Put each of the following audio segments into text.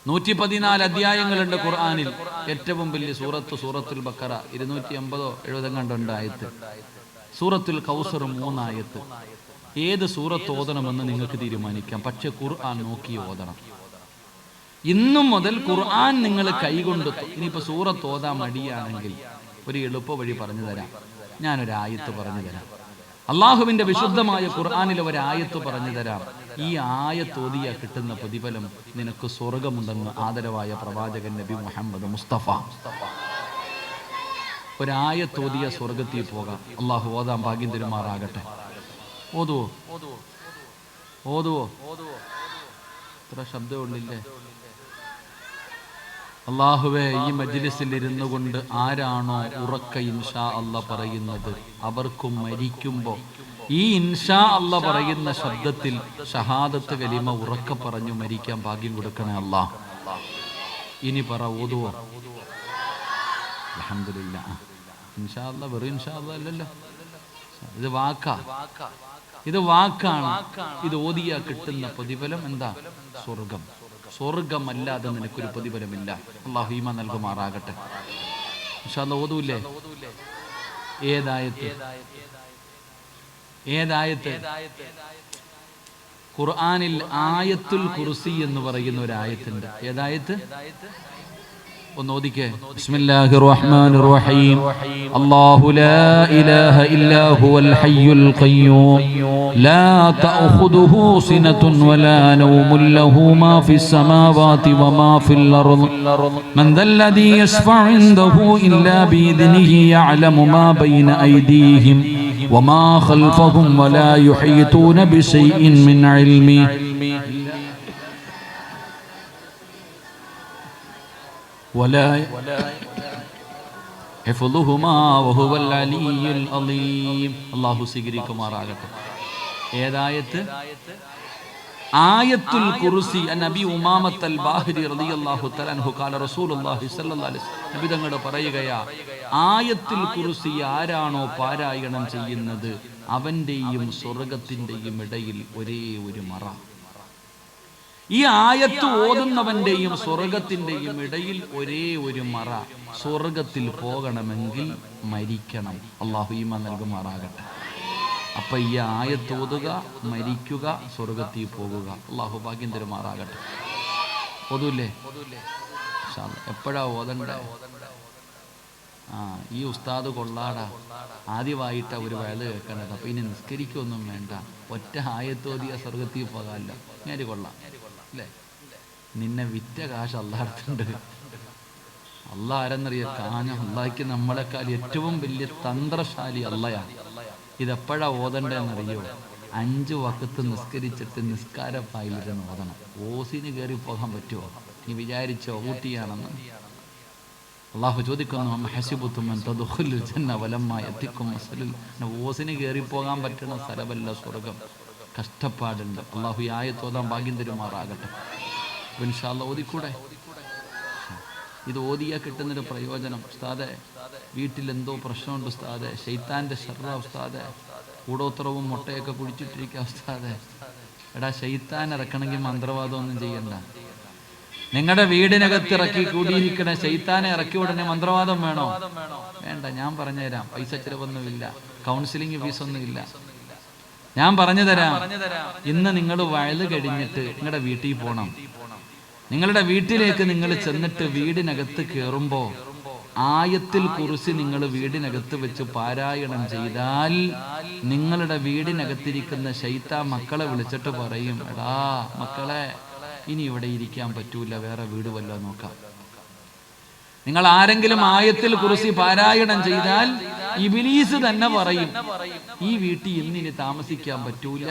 114 അധ്യായങ്ങളുണ്ട് ഖുർആനിൽ. ഏറ്റവും വലിയ സൂറത്തുൽ ബഖറ 280-70 കണ്ടുണ്ട് ആയത്ത്. സൂറത്തുൽ കൗസർ 3 ആയത്ത്. ഏത് സൂറത്ത് ഓതണമെന്ന് നിങ്ങൾക്ക് തീരുമാനിക്കാം, പക്ഷെ ഖുർആൻ നോക്കി ഓതണം. ഇന്നു മുതൽ ഖുർആൻ നിങ്ങൾ കൈകൊണ്ട്, ഇനിയിപ്പോൾ സൂറത്ത് ഓതാൻ മടിയാണെങ്കിൽ ഒരു എളുപ്പ വഴി പറഞ്ഞു തരാം. ഞാനൊരു ആയത്ത് പറഞ്ഞു തരാം. അള്ളാഹുവിന്റെ വിശുദ്ധമായ ഖുർആനിലെ ഒരു ആയത്ത് പറഞ്ഞു തരാം. ഈ ആയത്ത് ഓതിയാ കിട്ടുന്ന പ്രതിഫലം നിനക്ക് സ്വർഗമുണ്ടെന്ന് ആദരവായ പ്രവാചകൻ നബി മുഹമ്മദ് മുസ്തഫ. ഒരായത്ത് ഓതിയ സ്വർഗത്തിൽ പോകാം. അള്ളാഹു ഓതാൻ ഭാഗ്യം തരുമാറാകട്ടെ. ഓതുവോ? ഇത്ര ശബ്ദമുള്ളില്ലേ? അള്ളാഹുവേ, ഈ മജ്ലിസിൽ ഇരുന്നു കൊണ്ട് ആരാണോ ഉറക്ക ഇൻഷാ അല്ലാഹ് പറയുന്നത് അവർക്കും മരിക്കുമ്പോൾ ഈ ഇൻഷാ അല്ലാഹ് പറയുന്ന ശബ്ദത്തിൽ ഷഹാദത്ത് കലിമ ഉറക്ക പറഞ്ഞു മരിക്കാൻ ഭാഗ്യം കൊടുക്കണേ അല്ലാഹ്. ഇനി പറ, ഓതുവോ? അൽഹംദുലില്ലാഹ്. ഇൻഷാ അല്ലാഹ് വെറും ഇൻഷാ അല്ലാഹ് അല്ലല്ലോ, ഇത് വാക്കാണ്. ഇത് ഓതിയാ കിട്ടുന്ന പ്രതിഫലം എന്താ? സ്വർഗം. സ്വർഗമല്ലാതെ നിനക്കൊരു പ്രതിഫലമില്ല. അല്ലാഹു ഈമാൻ നൽകുമാറാകട്ടെ. ഇൻഷാ അല്ലാഹ് ഓതൂല്ലേ? ഏതായത്ത്? ഖുർആനിൽ ആയത്തുൽ കുർസി എന്ന് പറയുന്ന ഒരു ആയത്തുണ്ട്. ഏതായത്ത്? ഒന്ന് ഓദിക്കേ. ബിസ്മില്ലാഹിർ റഹ്മാനിർ റഹീം. അല്ലാഹു ലാ ഇലാഹ ഇല്ലാ ഹുവൽ ഹയ്യുൽ ഖയ്യൂം ലാ തഅഖുദുഹു സിനത്തുൻ വലാ നൗമുൻ ലഹു മാ ഫിസ് സമാവാതി വമാ ഫിൽ അർദ് മൻ ദല്ലദീ യശ്ഫഉ ഇൻദഹു ഇല്ലാ ബിഇദ്നിഹി യഅലമു മാ ബൈന ഐദീഹിം വമാ ഖൽഫഹും വലാ യുഹീതൂന ബിശൈഇൻ മിൻ ഇൽമി ولا حفظهما وهو العلي العظيم. അല്ലാഹു സ്വീകരിക്കുമാറാകട്ടെ. ഏതായത്ത്? ആയത്തുൽ കുർസി. നബി ഉമാമത്തൽ ബാഹിരി റളിയല്ലാഹു തആല അൻഹു ഖാല റസൂലുള്ളാഹി സ്വല്ലല്ലാഹു അലൈഹി വസല്ലം, നബി തങ്ങൾ പറയുകയാ, ആയത്തുൽ കുർസി ആരാണോ പാരായണം ചെയ്യുന്നത് അവന്റെയും സ്വർഗ്ഗത്തിന്റെയും ഇടയിൽ ഒരേ ഒരു മറ. ഈ ആയത്ത് ഓതുന്നവന്റെയും സ്വർഗത്തിന്റെയും ഇടയിൽ ഒരേ ഒരു മറ. സ്വർഗത്തിൽ പോകണമെങ്കിൽ മരിക്കണം. അല്ലാഹു ഈമാൻ നൽകുമാറാകട്ടെ. അപ്പൊ ഈ ആയത്ത് ഓതുക, മരിക്കുക, സ്വർഗത്തിൽ പോകുക. അല്ലാഹു ഭാഗ്യം തരുമാറാകട്ടെ. ഓതൂല്ലേ? എപ്പോഴാ ഓതണ്ടേ? ഈ ഉസ്താദ് കൊള്ളാടാ, ആദ്യമായിട്ടാ ഒരു വയല് കേൾക്കണത്. അപ്പൊ ഇനി നിസ്കരിക്കൊന്നും വേണ്ട, ഒറ്റ ആയത്തോതിയ സ്വർഗത്തിൽ പോകാമല്ലോ. ഞാൻ കൊള്ളാം അല്ലേ? നിന്നെ വിറ്റ കാശ് അള്ളാഹടുത്തുണ്ട്. അള്ളാഹ് ആരെന്നറിയ? അള്ളാഹിക്ക് നമ്മളെക്കാൾ ഏറ്റവും വലിയ തന്ത്രശാലി അള്ളയാണ്. ഇതെപ്പോഴാ ഓതണ്ടെന്നറിയോ? 5 വഖത്ത് നിസ്കരിച്ചിട്ട് നിസ്കാരപ്പായിലിരുന്ന് ഓതണം. ഓസിന് കയറി പോകാൻ പറ്റുമോ? നീ വിചാരിച്ചോ ഊട്ടിയാണെന്ന്? അള്ളാഹു ചോദിക്കുന്നു, ഓസിന് കയറി പോകാൻ പറ്റുന്ന സ്ഥലമല്ല സ്വർഗം. കഷ്ടപ്പാടുണ്ട്. അള്ളാഹു ഈ ആയത്ത് ഓതാൻ ഭാഗ്യം തരുമാറാകട്ടെ. ഇൻഷാ അല്ലാഹ് ഓതിക്കൂടെ? ഇത് ഓതിയാ കിട്ടുന്നൊരു പ്രയോജനം. ഉസ്താദെ, വീട്ടിലെന്തോ പ്രശ്നമുണ്ട് ഉസ്താദെ, ശൈത്താന്റെ ശർറ ഉസ്താദെ, കൂടോത്രവും മുട്ടയൊക്കെ കുടിച്ചിട്ടിരിക്കുക ഉസ്താദെ. എടാ, ശൈത്താൻ ഇറക്കണമെങ്കിൽ മന്ത്രവാദം ഒന്നും ചെയ്യണ്ട. നിങ്ങളുടെ വീടിനകത്ത് ഇറക്കി കൂടിയിരിക്കണ ശൈത്താനെ ഇറക്കി ഉടനെ മന്ത്രവാദം വേണോ? വേണ്ട, ഞാൻ പറഞ്ഞുതരാം. പൈസ ചിലവൊന്നുമില്ല, കൗൺസിലിംഗ് ഫീസൊന്നുമില്ല. ഞാൻ പറഞ്ഞു തരാം. ഇന്ന് നിങ്ങൾ വയല് കഴിഞ്ഞിട്ട് നിങ്ങളുടെ വീട്ടിൽ പോകണം. നിങ്ങളുടെ വീട്ടിലേക്ക് നിങ്ങൾ ചെന്നിട്ട് വീടിനകത്ത് കയറുമ്പോ ആയത്തുൽ കുർസി നിങ്ങൾ വീടിനകത്ത് വെച്ച് പാരായണം ചെയ്താൽ നിങ്ങളുടെ വീടിനകത്തിരിക്കുന്ന ശൈത്താൻ മക്കളെ വിളിച്ചിട്ട് പറയും, എടാ മക്കളെ, ഇനി ഇവിടെ ഇരിക്കാൻ പറ്റൂല, വേറെ വീട് വല്ലതും നോക്കാം. നിങ്ങൾ ആരെങ്കിലും ആയത്തുൽ കുർസി പാരായണം ചെയ്താൽ ഇബ്ലീസ് തന്നെ പറയും, ഈ വീട്ടിൽ ഇന്നിനി താമസിക്കാൻ പറ്റൂല,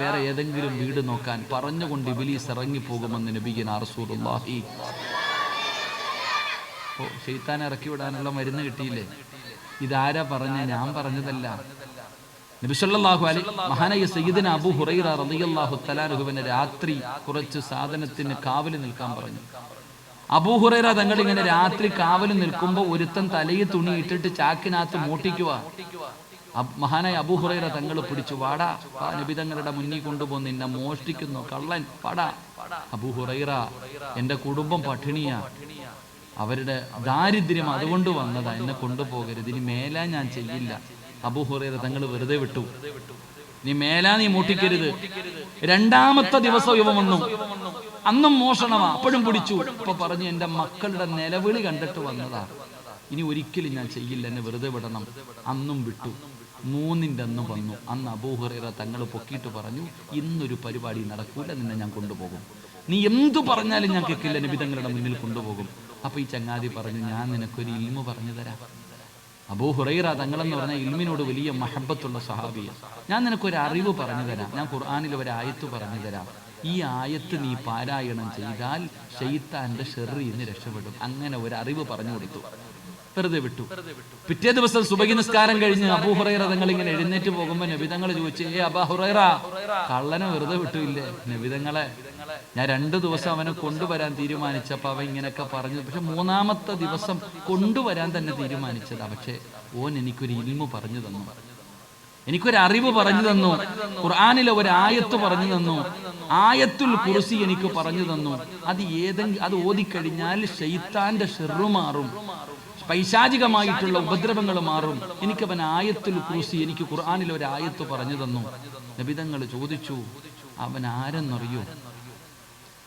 വേറെ ഏതെങ്കിലും വീട് നോക്കാൻ പറഞ്ഞുകൊണ്ട് ഇബ്ലീസ് ഇറങ്ങിപ്പോകുമെന്ന് നബിയുനാ റസൂലുള്ളാഹി. ശൈത്താൻ ഇറക്കി വിടാനുള്ള മരുന്ന് കിട്ടിയില്ലേ? ഇതാരാ പറഞ്ഞ? ഞാൻ പറഞ്ഞതല്ല. നബി സല്ലല്ലാഹു അലൈഹി മഹാനായ സയ്യിദുനാ അബൂ ഹുറൈറ റളിയല്ലാഹു തആല അൻഹുവിനെ രാത്രി കുറച്ച് സാധനത്തിന് കാവൽ നിൽക്കാൻ പറഞ്ഞു. അബൂ ഹുറൈറ തങ്ങൾ ഇങ്ങനെ രാത്രി കാവൽ നിൽക്കുമ്പോൾ ഒരുത്തൻ തലയിൽ തുണി ഇട്ടിട്ട് ചാക്കിനകത്ത് മൂട്ടിക്കുക. മഹാനായ അബൂ ഹുറൈറ തങ്ങൾ പിടിച്ചു, വാടാ, നബി തങ്ങളുടെ മുന്നിൽ കൊണ്ടുപോകുന്ന നിന്നെ മോഷ്ടിക്കുന്നു, കള്ളൻ, വാടാ. അബൂ ഹുറൈറ, എന്റെ കുടുംബം പട്ടിണിയാ, അവരുടെ ദാരിദ്ര്യം അതുകൊണ്ട് വന്നതാ, എന്നെ കൊണ്ടുപോകരുത്, ഇനി മേലാ ഞാൻ ചെയ്യില്ല. അബൂ ഹുറൈറ തങ്ങൾ വെറുതെ വിട്ടു. നീ മേലാ, നീ മോഷ്ടിക്കരുത്. രണ്ടാമത്തെ ദിവസം ഇവ വന്നു, അന്നും മോഷണമാ, അപ്പോഴും പിടിച്ചു. ഇപ്പൊ പറഞ്ഞു, എന്റെ മക്കളുടെ നിലവിളി കണ്ടിട്ട് വന്നതാ, ഇനി ഒരിക്കലും ഞാൻ ചെയ്യില്ല, എന്നെ വെറുതെ വിടണം. അന്നും വിട്ടു. മൂന്നിൻ്റെ അന്ന് വന്നു. അന്ന് അബൂ ഹുറൈറ തങ്ങൾ പൊക്കിയിട്ട് പറഞ്ഞു, ഇന്നൊരു പരിപാടി നടക്കൂല, നിന്നെ ഞാൻ കൊണ്ടുപോകും, നീ എന്തു പറഞ്ഞാലും ഞാൻ കേൾക്കില്ല, നബി തങ്ങളുടെ മുന്നിൽ കൊണ്ടുപോകും. അപ്പൊ ഈ ചങ്ങാതി പറഞ്ഞു, ഞാൻ നിനക്കൊരു ഇൽമു പറഞ്ഞു തരാം. അബൂ ഹുറൈറ തങ്ങളെന്ന് പറഞ്ഞാൽ ഇൽമിനോട് വലിയ മഹബത്തുള്ള സഹാബിയ. ഞാൻ നിനക്കൊരു അറിവ് പറഞ്ഞു തരാം, ഞാൻ ഖുർആനിൽ ഒരു ആയത്ത് പറഞ്ഞു തരാം. ഈ ആയത്ത് നീ പാരായണം ചെയ്താൽ ശൈത്താന്റെ ഷെറിൽ നിന്ന് രക്ഷപ്പെടും. അങ്ങനെ ഒരു അറിവ് പറഞ്ഞു കൊടുത്തു, വെറുതെ വിട്ടു. പിറ്റേ ദിവസം സുബഹി നിസ്കാരം കഴിഞ്ഞ് അബൂ ഹുറൈറ തങ്ങൾ ഇങ്ങനെ എഴുന്നേറ്റ് പോകുമ്പോ നബി തങ്ങൾ ചോദിച്ചു, അബൂ ഹുറൈറ, കള്ളനെ വെറുതെ വിട്ടില്ലേ? നബി തങ്ങളെ, ഞാൻ 2 ദിവസം അവനെ കൊണ്ടുവരാൻ തീരുമാനിച്ചപ്പോ അവൻ ഇങ്ങനെയൊക്കെ പറഞ്ഞു, പക്ഷെ 3-ാമത്തെ ദിവസം കൊണ്ടുവരാൻ തന്നെ തീരുമാനിച്ചതാ. പക്ഷെ ഓൻ എനിക്കൊരു ഇൽമു പറഞ്ഞു തന്നു, എനിക്കൊരു അറിവ് പറഞ്ഞു തന്നു, ഖുർആനിലെ ഒരു ആയത്ത് പറഞ്ഞു തന്നു, ആയത്തുൽ കുർസി എനിക്ക് പറഞ്ഞു തന്നു. അത് ഓതിക്കഴിഞ്ഞാൽ ശൈത്താന്റെ ഷെറ് മാറും, പൈശാചികമായിട്ടുള്ള ഉപദ്രവങ്ങൾ മാറും. എനിക്കവൻ ആയത്തുൽ കുർസി, എനിക്ക് ഖുർആനിലെ ഒരു ആയത്ത് പറഞ്ഞു തന്നു. നബിതങ്ങൾ ചോദിച്ചു, അവൻ ആരെന്നറിയോ?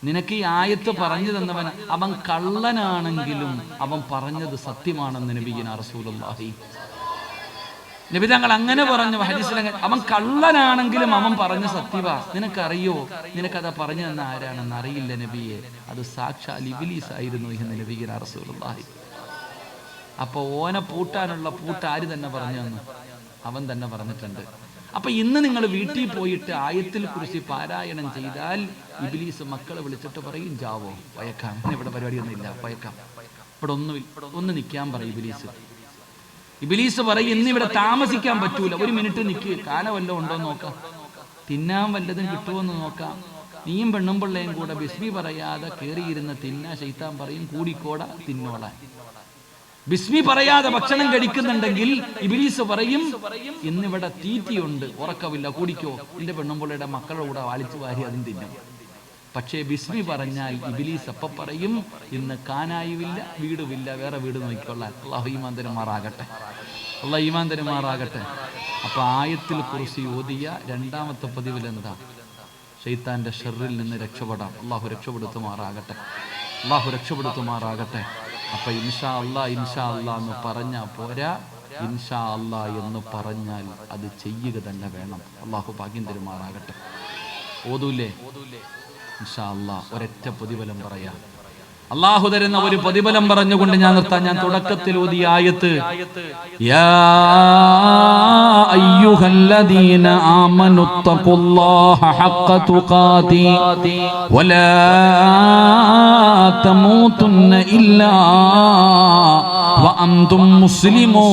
നിനക്ക് ഈ ആയത്ത് പറഞ്ഞു തന്നവൻ, അവൻ കള്ളനാണെങ്കിലും അവൻ പറഞ്ഞത് സത്യമാണെന്ന് നബിയിന റസൂലുള്ളാഹി. നബിതങ്ങൾ അങ്ങനെ പറഞ്ഞു ഹദീസിൽ, അവൻ കള്ളനാണെങ്കിലും അവൻ പറഞ്ഞ സത്യവാ. നിനക്കറിയോ? നിനക്കതാ പറഞ്ഞു തന്ന ആരാണെന്ന് അറിയില്ല നബിയെ, അത് സാക്ഷാൽ ഇബ്ലീസ് ആയിരുന്നു എന്ന് നബിയിന റസൂലുള്ളാഹി. അപ്പൊ ഓനെ പൂട്ടാനുള്ള പൂട്ട് ആര് തന്നെ പറഞ്ഞു തന്നു? അവൻ തന്നെ പറഞ്ഞിട്ടുണ്ട്. അപ്പൊ ഇന്ന് നിങ്ങൾ വീട്ടിൽ പോയിട്ട് ആയത്തിൽ കുറിച്ച് പാരായണം ചെയ്താൽ ഇബ്ലീസ് മക്കളെ വിളിച്ചിട്ട് പറയും, ജാവോ, പയക്കാം, ഇവിടെ പരിപാടിയൊന്നും ഇല്ല, പയക്കാം, ഇവിടെ ഒന്ന് നിൽക്കാൻ പറയും ഇബ്ലീസ്. ഇബ്ലീസ് പറയും, ഇന്നിവിടെ താമസിക്കാൻ പറ്റൂല, 1 മിനിറ്റ് നിൽക്ക്, കാലം വല്ലതും ഉണ്ടോ നോക്കാം, തിന്നാൻ വല്ലതും കിട്ടുമോന്ന് നോക്കാം. നീയും പെണ്ണും പിള്ളയും കൂടെ ബിസ്മി പറയാതെ കയറിയിരുന്ന് തിന്നാ ശൈത്താൻ പറയും, കൂടിക്കോടാ, തിന്നോളാൻ. ബിസ്മി പറയാതെ ഭക്ഷണം കഴിക്കുന്നുണ്ടെങ്കിൽ ഇബ്ലീസ് പറയും, ഇന്നിവിടെ തീറ്റിയുണ്ട്, ഉറക്കമില്ല, കൂടിക്കോ, എന്റെ പെണ്ണുമ്പിള്ളയുടെ മക്കളുടെ കൂടെ വാളിച്ചു വാരി അതും തിന്നും. പക്ഷേ ബിസ്മി പറഞ്ഞാൽ ഇബ്ലീസ് അപ്പ പറയും, ഇന്ന് കാനായുമില്ല, വീടുമില്ല, വേറെ വീട് നോക്കിക്കൊള്ളാൻ. അല്ലാഹു ഈമാൻ തരുമാറാകട്ടെ, അല്ലാഹു ഈമാൻ തരുമാറാകട്ടെ. അപ്പൊ ആയത്തിൽ കുർസി ഓതിയ 2-ാമത്തെ പതിവിൽ എന്താ? ശൈത്താന്റെ ഷർറിൽ നിന്ന് രക്ഷപ്പെടാം. അല്ലാഹു രക്ഷപ്പെടുത്തുമാറാകട്ടെ, അല്ലാഹു രക്ഷപ്പെടുത്തുമാറാകട്ടെ. അപ്പൊ ഇൻഷാ അല്ലാഹ് എന്ന് പറഞ്ഞാൽ പോരാ, ഇൻഷാ അല്ലാഹ് എന്ന് പറഞ്ഞാൽ അത് ചെയ്യുക തന്നെ വേണം. അല്ലാഹു ഭാഗ്യം തരുമാറാകട്ടെ. ഓതൂലേ? ഇൻഷാ അല്ലാഹ് ഒരൊറ്റ പ്രതിഫലം പറയാം. അല്ലാഹു തരുന്ന ഒരു പ്രതിഫലം പറഞ്ഞുകൊണ്ട് ഞാൻ നിർത്താൻ. ഞാൻ തുടക്കത്തിൽ ഓതിയ ആയത്ത്, യാ അയ്യുഹല്ലദീന ആമനുത്തഖുല്ലാഹ ഹഖ്ക തുഖാതി വലാ തമൂതുന്ന ഇല്ലാ വഅൻതും മുസ്ലിമൂൻ.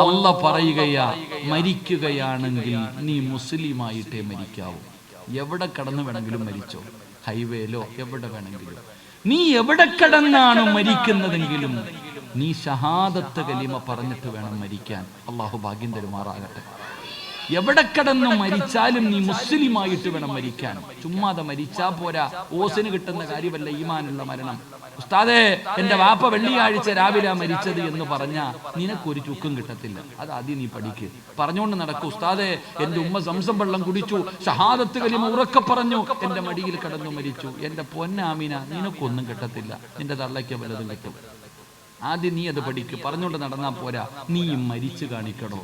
അല്ലാഹ് പറയുകയാ, മരിക്കുകയാണെങ്കിൽ നീ മുസ്ലിമായിട്ടേ മരിക്കാവൂ. എവിടെ കടന്നു വേണമെങ്കിലും മരിച്ചോ, ഹൈവേയിലോ എവിടെ വേണമെങ്കിലും. നീ എവിടെ കടന്നാണ് മരിക്കുന്നതെങ്കിലും നീ ഷഹാദത്ത് കലിമ പറഞ്ഞിട്ട് വേണം മരിക്കാൻ. അള്ളാഹു ഭാഗ്യം തരുമാറാകട്ടെ. എവിടെ കടന്നു മരിച്ചാലും നീ മുസ്ലിമായിട്ട് വേണം മരിക്കാൻ. ചുമ്മാതെ മരിച്ചാ പോരാ. ഓസിന് കിട്ടുന്ന കാര്യമല്ല ഈമാനുള്ള മരണം. ഉസ്താദേ, എന്റെ വാപ്പ വെള്ളിയാഴ്ച രാവിലെ മരിച്ചത് എന്ന് പറഞ്ഞാ നിനക്കൊരു ചുക്കും കിട്ടത്തില്ല. അത് ആദ്യം നീ പഠിക്ക്. പറഞ്ഞുകൊണ്ട് നടക്കും. ഉസ്താദേ, എന്റെ ഉമ്മ സംസം വെള്ളം കുടിച്ചു, ഷഹാദത്ത് കലിമ ഉറക്കെ പറഞ്ഞു, എന്റെ മടിയിൽ കടന്നു മരിച്ചു. എന്റെ പൊന്നാമീന, നിനക്കൊന്നും കിട്ടത്തില്ല, നിന്റെ തള്ളയ്ക്ക് വല്ലതും കിട്ടും. ആദ്യം നീ അത് പഠിക്ക്. പറഞ്ഞുകൊണ്ട് നടന്നാ പോരാ, നീ മരിച്ചു കാണിക്കണോ.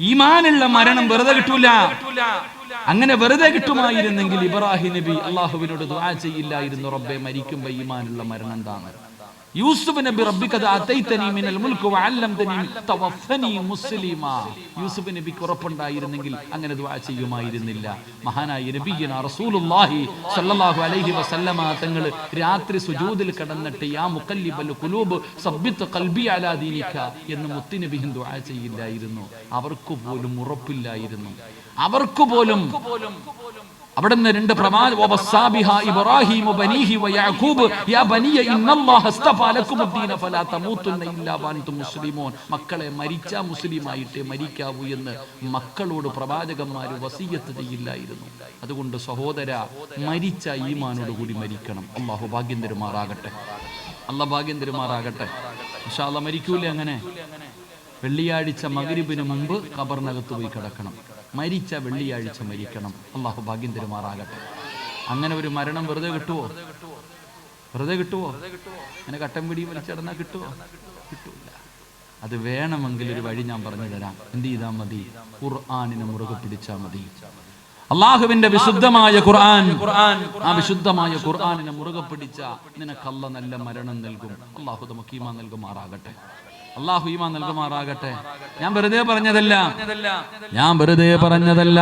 ഈമാനുള്ള മരണം വെറുതെ കിട്ടൂല. അങ്ങനെ വെറുതെ കിട്ടുമായിരുന്നെങ്കിൽ ഇബ്രാഹിം നബി അള്ളാഹുവിനോട് ദുആ ചെയ്യില്ലായിരുന്നു, റബ്ബേ മരിക്കുമ്പോ ഈമാനുള്ള മരണം എന്താണ്. യൂസുഫ് നബി, റബ്ബിഖദ് അതൈതനി മിനൽ മുൽക്ക് വഅല്ലംതനി തവഫനി മുസ്ലിമാ. യൂസുഫ് നബിക്ക് ഉറപ്പുണ്ടായിരുന്നെങ്കിൽ അങ്ങനെ ദുആ ചെയ്യുമായിരുന്നില്ല. മഹാനായ നബിയന റസൂലുള്ളാഹി സ്വല്ലല്ലാഹു അലൈഹി വസല്ലമ തങ്ങൾ രാത്രി സുജൂദിൽ കിടന്നിട്ട് യാ മുഖല്ലിബൽ ഖുലൂബ് സബ്ബിത് ഖൽബി അലാ ദീനിക എന്ന് മുത്തുനബി ദുആ ചെയ്യില്ലായിരുന്നു. അവർക്ക് പോലും ഉറപ്പില്ലായിരുന്നു. അവർക്ക് പോലും അവിടുന്ന് രണ്ട് മക്കളെ മരിച്ചാ മുസ്ലിമായിട്ടേ മരിക്കാവൂ എന്ന് മക്കളോട് പ്രവാചകന്മാർ വസിയത്ത് ചെയ്യില്ലായിരുന്നു. അതുകൊണ്ട് സഹോദര, മരിച്ച ഈമാനോട് കൂടി മരിക്കണം. അള്ളാഹു ഭാഗ്യം തരുമാറാകട്ടെ. അള്ളാഹ് ഭാഗ്യം തരുമാറാകട്ടെ. ഇൻഷാ അല്ലാഹ് മരിക്കൂലേ അങ്ങനെ? വെള്ളിയാഴ്ച മഗ്രിബിന് മുമ്പ് ഖബറിനകത്ത് പോയി കിടക്കണം. മരിച്ച വെള്ളിയാഴ്ച മരിക്കണം. അള്ളാഹു ഭാഗ്യം തരുമാറാകട്ടെ. അങ്ങനെ ഒരു മരണം വെറുതെ കിട്ടുവോ? വെറുതെ കിട്ടുവോ? അങ്ങനെ കട്ടം പിടി വലിച്ചടന്നാ കിട്ടുവോ? കിട്ടൂല. അത് വേണമെങ്കിൽ ഒരു വഴി ഞാൻ പറഞ്ഞു തരാം. എന്ത് ചെയ്താൽ മതി? ഖുർആനിനെ മുറുകെ പിടിച്ചാൽ മതി. അള്ളാഹുവിന്റെ വിശുദ്ധമായ ഖുർആൻ, ആ വിശുദ്ധമായ ഖുർആനിനെ മുറുകെ പിടിച്ച നിനക്ക് അല്ലാഹ് നല്ല മരണം നൽകും. അള്ളാഹു നമുക്ക് ഈമാൻ നൽകുമാറാകട്ടെ. അള്ളാഹു ഈമാൻ നൽകുമാറാകട്ടെ. ഞാൻ വെറുതെ പറഞ്ഞതല്ല.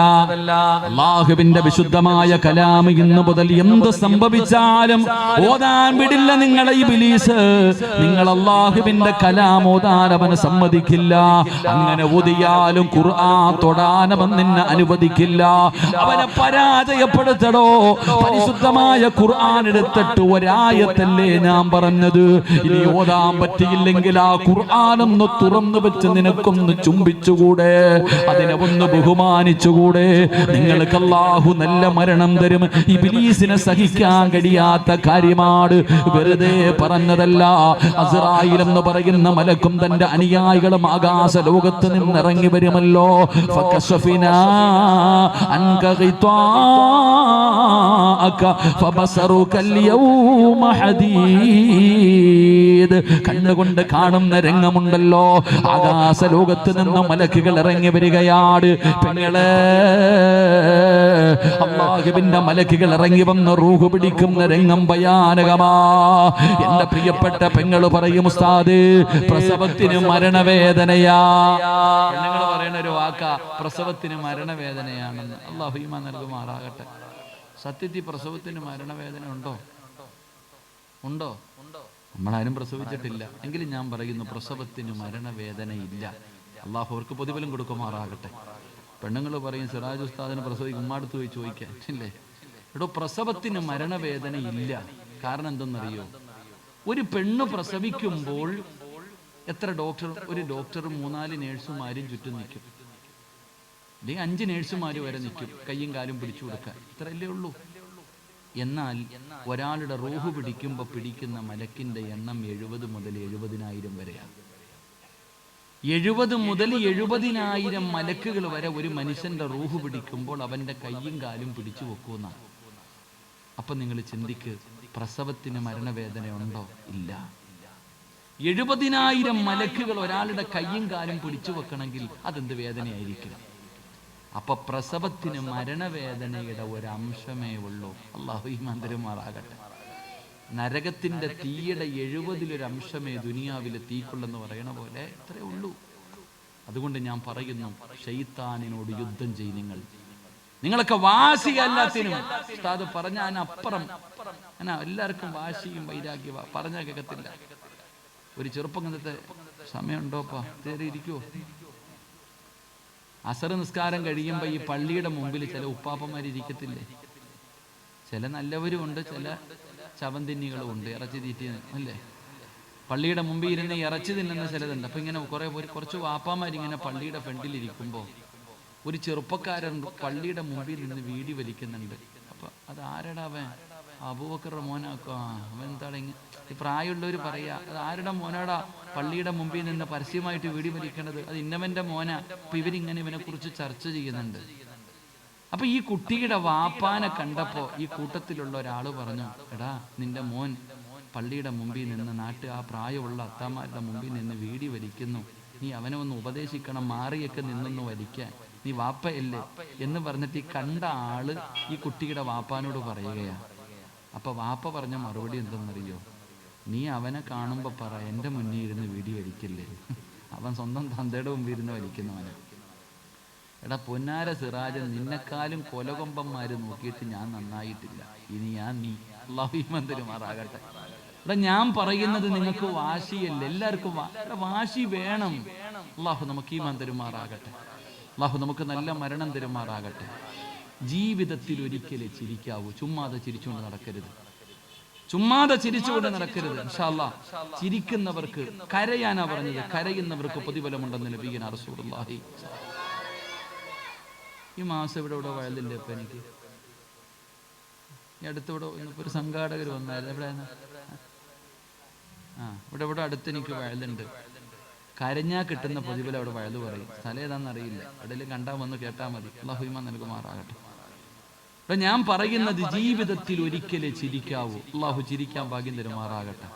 അള്ളാഹുവിന്റെ വിശുദ്ധമായ കലാം ഇന്ന് മുതൽ എന്ത് സംഭവിച്ചാലും ഓതാൻ വിടില്ല നിങ്ങളെ ഇബ്ലീസ്. നിങ്ങൾ അള്ളാഹുവിന്റെ കലാം ഓതാൻ അവന് സമ്മതിക്കില്ല. അങ്ങനെ ഓതിയാലും ഖുർആൻ തൊടാൻ അവൻ നിന്നെ അനുവദിക്കില്ല. അവനെ പരാജയപ്പെടുത്തടോ. പരിശുദ്ധമായ ഖുർആൻ എടുത്തിട്ട് ഒരായത്തല്ലേ ഞാൻ പറഞ്ഞത്. ഇനി ഓതാൻ പറ്റിയില്ലെങ്കിൽ ആ ഖുർആൻ ഒന്ന് തുറന്നു വെച്ച് നിനക്കൊന്ന് ചുംബിച്ചുകൂടെ? അതിനെ ഒന്ന് ബഹുമാനിച്ചുകൂടെ? നിങ്ങൾക്ക് അല്ലാഹു നല്ല മരണം തരും. ഇബ്ലീസിനെ സഹിക്കാൻ കഴിയാത്ത കാര്യമാണ്, വെറുതെ പറഞ്ഞതല്ല. അസ്റായീൽ എന്ന് പറയുന്ന മലക്കും തന്റെ അനുയായികളും ആകാശ ലോകത്ത് നിന്ന് ഇറങ്ങി വരുമല്ലോ. ഫകശഫിനാ അൻക ഗിത്വാഅക ഫബസറുക യൗമ ഹദീദ്. കണ്ണുകൊണ്ട് കാണുന്ന രംഗമുണ്ടല്ലോ. ആകാശ ലോകത്ത് നിന്ന് മലക്കുകൾ ഇറങ്ങി വരികയാണ്. പെങ്ങളെ, അല്ലാഹുവിന്റെ മലക്കുകൾ ഇറങ്ങി വന്ന് റൂഹ് പിടിക്കുന്ന രംഗം ഭയാനകമാ. എന്റെ പ്രിയപ്പെട്ട പെങ്ങള് പറയും, ഉസ്താദ് പ്രസവത്തിന് മരണവേദനയാ. പെണ്ണുങ്ങൾ പറയുന്ന ഒരു വാക്കാ പ്രസവത്തിന് മരണവേദനയാണെന്ന്. അല്ലാഹു ഈമാൻ നൽകുമാറാകട്ടെ. സത്യത്തിൽ പ്രസവത്തിന് മരണവേദന ഉണ്ടോ? ഉണ്ടോ? നമ്മളാരും പ്രസവിച്ചിട്ടില്ല. എങ്കിലും ഞാൻ പറയുന്നു, പ്രസവത്തിന് മരണവേദനയില്ല. അള്ളാഹു അവർക്ക് പ്രതിഫലം കൊടുക്കുമാറാകട്ടെ. പെണ്ണുങ്ങൾ പറയും, സിറാജ് ഉസ്താദിന് പ്രസവിക്കും, ഉമ്മാടുത്ത് പോയി ചോദിക്കാൻ ഇല്ലേ? എടോ, പ്രസവത്തിന് മരണവേദനയില്ല. കാരണം എന്തെന്നറിയോ? ഒരു പെണ്ണ് പ്രസവിക്കുമ്പോൾ എത്ര ഡോക്ടർ, ഒരു ഡോക്ടറും 3-4 നേഴ്സുമാരും ചുറ്റും നിൽക്കും. അല്ലെങ്കിൽ 5 നേഴ്സുമാർ വരെ നിൽക്കും, കയ്യും കാലും പിടിച്ചു കൊടുക്കാൻ. ഇത്രയല്ലേ ഉള്ളൂ. എന്നാൽ ഒരാളുടെ റൂഹ് പിടിക്കുമ്പോൾ പിടിക്കുന്ന മലക്കിന്റെ എണ്ണം 70 മുതൽ 70,000 വരെയാണ്. 70 മുതൽ 70,000 മലക്കുകൾ വരെ ഒരു മനുഷ്യന്റെ റൂഹ് പിടിക്കുമ്പോൾ അവന്റെ കയ്യും കാലും പിടിച്ചു വെക്കുമെന്നാണ്. അപ്പൊ നിങ്ങൾ ചിന്തിക്ക്, പ്രസവത്തിന് മരണവേദന ഉണ്ടോ? ഇല്ല. 70,000 മലക്കുകൾ ഒരാളുടെ കയ്യും കാലും പിടിച്ചു വെക്കണമെങ്കിൽ അതെന്ത് വേദനയായിരിക്കും? അപ്പൊ പ്രസവത്തിന് മരണവേദനയുടെ ഒരംശമേ ഉള്ളൂ. അല്ലാഹു ഈമാൻ തരുമാറാകട്ടെ. നരകത്തിന്റെ തീയുടെ 70-1 ദുനിയാവിലെ തീക്കുള്ളെന്ന് പറയണ പോലെ ഇത്രേ ഉള്ളൂ. അതുകൊണ്ട് ഞാൻ പറയുന്നു, ശൈത്താനിനോട് യുദ്ധം ചെയ്യും. നിങ്ങളൊക്കെ വാശിയല്ലാത്തിനും ഉസ്താദ് പറഞ്ഞാൽ അപ്പുറം എല്ലാവർക്കും വാശിയും വൈരാഗ്യവാ. പറഞ്ഞാൽ കേൾക്കത്തില്ല. ഒരു ചെറുപ്പം കണ്ടത്തെ സമയമുണ്ടോപ്പാ തേറി ഇരിക്കുവോ? അസർ നിസ്കാരം കഴിയുമ്പോൾ ഈ പള്ളിയുടെ മുമ്പിൽ ചില ഉപ്പാപ്പന്മാരിരിക്കത്തില്ലേ? ചില നല്ലവരും ഉണ്ട്, ചില ചവന്തിന്നികളും ഉണ്ട്, ഇറച്ചി തീറ്റി അല്ലേ? പള്ളിയുടെ മുമ്പിൽ ഇരുന്ന് ഇറച്ചി തിന്നുന്ന ചിലതുണ്ട്. അപ്പൊ ഇങ്ങനെ കുറച്ച് വാപ്പാമാരിങ്ങനെ പള്ളിയുടെ ഫ്രണ്ടിലിരിക്കുമ്പോൾ ഒരു ചെറുപ്പക്കാരൻ പള്ളിയുടെ മുമ്പിൽ നിന്ന് വീടി വലിക്കുന്നുണ്ട്. അപ്പൊ അത് ആരടാ അവൻ? അബൂബക്കറുടെ മോനാക്കോ? അവൻ എന്താണ് ഈ പ്രായമുള്ളവർ പറയാ, അത് ആരുടെ മോനാടാ പള്ളിയുടെ മുമ്പിൽ നിന്ന് പരസ്യമായിട്ട് വീടി വലിക്കണത്? അത് ഇന്നവന്റെ മോനാ. അപ്പൊ ഇവരിങ്ങനെ ഇവനെ കുറിച്ച് ചർച്ച ചെയ്യുന്നുണ്ട്. അപ്പൊ ഈ കുട്ടിയുടെ വാപ്പാനെ കണ്ടപ്പോ ഈ കൂട്ടത്തിലുള്ള ഒരാള് പറഞ്ഞു, എടാ നിന്റെ മോൻ പള്ളിയുടെ മുമ്പിൽ നിന്ന് ആ പ്രായമുള്ള അത്താമാരുടെ മുമ്പിൽ നിന്ന് വീടി വലിക്കുന്നു, നീ അവനെ ഒന്ന് ഉപദേശിക്കണം, മാറിയൊക്കെ നിന്നൊന്ന് വലിക്കാൻ, നീ വാപ്പയല്ലേ എന്ന് പറഞ്ഞിട്ട് ഈ കണ്ട ആള് ഈ കുട്ടിയുടെ വാപ്പാനോട് പറയുകയാ. അപ്പൊ വാപ്പ പറഞ്ഞ മറുപടി എന്തെന്നറിയോ? നീ അവനെ കാണുമ്പോ പറ, എൻ്റെ മുന്നിൽ ഇരുന്ന് വീടി വലിക്കില്ലേ, അവൻ സ്വന്തം തന്തയുടെ മുമ്പിൽ ഇരുന്ന് വലിക്കുന്നവന്. എടാ പൊന്നാര സിറാജൻ, നിന്നെക്കാളും കൊലകൊമ്പന്മാര് നോക്കിയിട്ട് ഞാൻ നന്നായിട്ടില്ല. ഇനി നീ അല്ലാഹു ഈമാൻ തരുമാറാകട്ടെ. എടാ ഞാൻ പറയുന്നത് നിങ്ങൾക്ക് വാശിയല്ല, എല്ലാവർക്കും വാശി വേണം. അല്ലാഹു നമുക്ക് ഈമാൻ തരുമാറാകട്ടെ. അല്ലാഹു നമുക്ക് നല്ല മരണം തരുമാറാകട്ടെ. ജീവിതത്തിൽ ഒരിക്കലേ ചിരിക്കാവൂ. ചുമ്മാതെ ചിരിച്ചുകൊണ്ട് നടക്കരുത്, ചുമ്മാതെ ചിരിച്ചുകൊണ്ട് നടക്കരുത്. ഇൻഷാ അല്ലാഹ് ചിരിക്കുന്നവർക്ക്, കരയാനാ പറഞ്ഞത്, കരയുന്നവർക്ക് പ്രതിഫലമുണ്ടെന്ന് നബിയുനാ റസൂലുള്ളാഹി. ഈ മാസം ഇവിടെ വയലില്ലേ ഇപ്പം എനിക്ക്? ഈ അടുത്തിവിടെ ഒരു സംഘാടകർ വന്നായിരുന്നു. എവിടെയാണ്? ഇവിടെ അടുത്ത് എനിക്ക് വയലുണ്ട്. കരഞ്ഞാൽ കിട്ടുന്ന പ്രതിഫലം അവിടെ വയല് പറയും. സ്ഥലം ഏതാണെന്ന് അറിയില്ല, എവിടെയെങ്കിലും കണ്ടാൽ വന്ന് കേട്ടാൽ മതി. അല്ലാഹു ഈമാൻ നൽകുമാറാകട്ടെ. ഇവിടെ ഞാൻ പറയുന്നത് ജീവിതത്തിൽ ഒരിക്കലേ ചിരിക്കാവൂ. അല്ലാഹു ചിരിക്കാൻ ഭാഗ്യം തരുമാറാകട്ടെ.